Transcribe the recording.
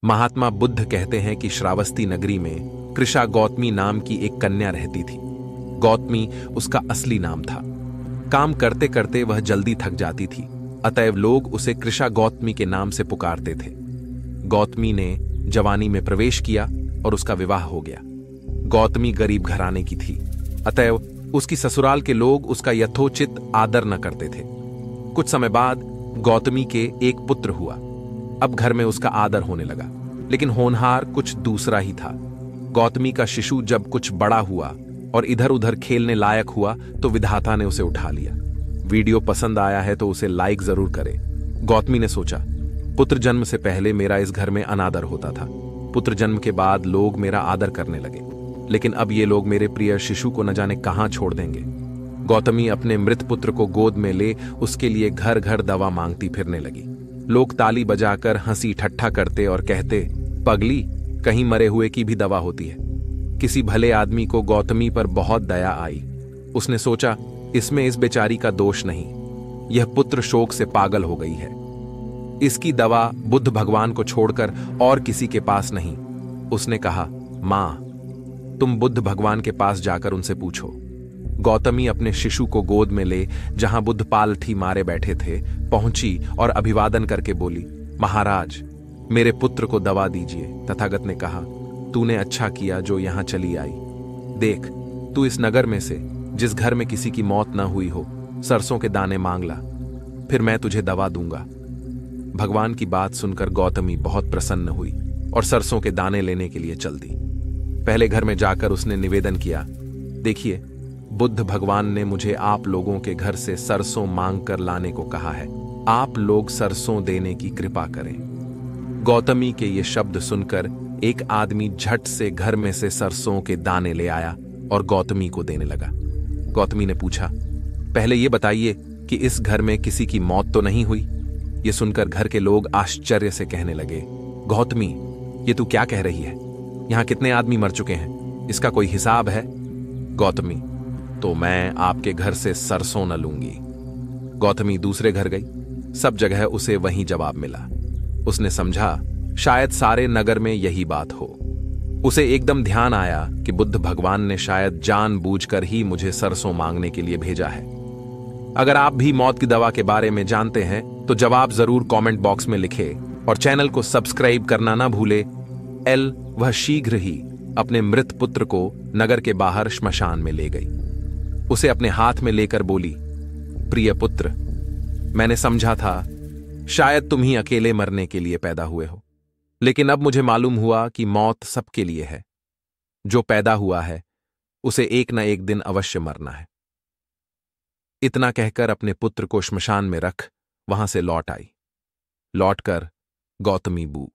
महात्मा बुद्ध कहते हैं कि श्रावस्ती नगरी में कृषा गौतमी नाम की एक कन्या रहती थी। गौतमी उसका असली नाम था। काम करते करते वह जल्दी थक जाती थी, अतएव लोग उसे कृषा गौतमी के नाम से पुकारते थे। गौतमी ने जवानी में प्रवेश किया और उसका विवाह हो गया। गौतमी गरीब घराने की थी, अतएव उसकी ससुराल के लोग उसका यथोचित आदर न करते थे। कुछ समय बाद गौतमी के एक पुत्र हुआ। अब घर में उसका आदर होने लगा, लेकिन होनहार कुछ दूसरा ही था। गौतमी का शिशु जब कुछ बड़ा हुआ और इधर उधर खेलने लायक हुआ तो विधाता ने उसे उठा लिया। वीडियो पसंद आया है तो उसे लाइक जरूर करें। गौतमी ने सोचा, पुत्र जन्म से पहले मेरा इस घर में अनादर होता था। पुत्र जन्म के बाद लोग मेरा आदर करने लगे, लेकिन अब ये लोग मेरे प्रिय शिशु को न जाने कहां छोड़ देंगे। गौतमी अपने मृत पुत्र को गोद में ले उसके लिए घर घर दवा मांगती फिरने लगी। लोग ताली बजाकर हंसी ठट्ठा करते और कहते, पगली, कहीं मरे हुए की भी दवा होती है। किसी भले आदमी को गौतमी पर बहुत दया आई। उसने सोचा, इसमें इस बेचारी का दोष नहीं, यह पुत्र शोक से पागल हो गई है। इसकी दवा बुद्ध भगवान को छोड़कर और किसी के पास नहीं। उसने कहा, मां, तुम बुद्ध भगवान के पास जाकर उनसे पूछो। गौतमी अपने शिशु को गोद में ले जहां बुद्ध पालथी मारे बैठे थे पहुंची और अभिवादन करके बोली, महाराज, मेरे पुत्र को दवा दीजिए। तथागत ने कहा, तूने अच्छा किया जो यहां चली आई। देख, तू इस नगर में से जिस घर में किसी की मौत न हुई हो, सरसों के दाने मांग ला, फिर मैं तुझे दवा दूंगा। भगवान की बात सुनकर गौतमी बहुत प्रसन्न हुई और सरसों के दाने लेने के लिए चल दी। पहले घर में जाकर उसने निवेदन किया, देखिए, बुद्ध भगवान ने मुझे आप लोगों के घर से सरसों मांग कर लाने को कहा है। आप लोग सरसों देने की कृपा करें। गौतमी के ये शब्द सुनकर एक आदमी झट से घर में से सरसों के दाने ले आया और गौतमी को देने लगा। गौतमी ने पूछा, पहले ये बताइए कि इस घर में किसी की मौत तो नहीं हुई? ये सुनकर घर के लोग आश्चर्य से कहने लगे, गौतमी, ये तू क्या कह रही है? यहां कितने आदमी मर चुके हैं, इसका कोई हिसाब है? गौतमी, तो मैं आपके घर से सरसों न लूंगी। गौतमी दूसरे घर गई। सब जगह उसे वही जवाब मिला। उसने समझा शायद सारे नगर में यही बात हो। उसे एकदम ध्यान आया कि बुद्ध भगवान ने शायद जानबूझकर ही मुझे सरसों मांगने के लिए भेजा है। अगर आप भी मौत की दवा के बारे में जानते हैं तो जवाब जरूर कमेंट बॉक्स में लिखें और चैनल को सब्सक्राइब करना ना भूले। वह शीघ्र ही अपने मृत पुत्र को नगर के बाहर श्मशान में ले गई। उसे अपने हाथ में लेकर बोली, प्रिय पुत्र, मैंने समझा था शायद तुम ही अकेले मरने के लिए पैदा हुए हो, लेकिन अब मुझे मालूम हुआ कि मौत सबके लिए है। जो पैदा हुआ है उसे एक न एक दिन अवश्य मरना है। इतना कहकर अपने पुत्र को श्मशान में रख वहां से लौट आई। लौटकर गौतमी बू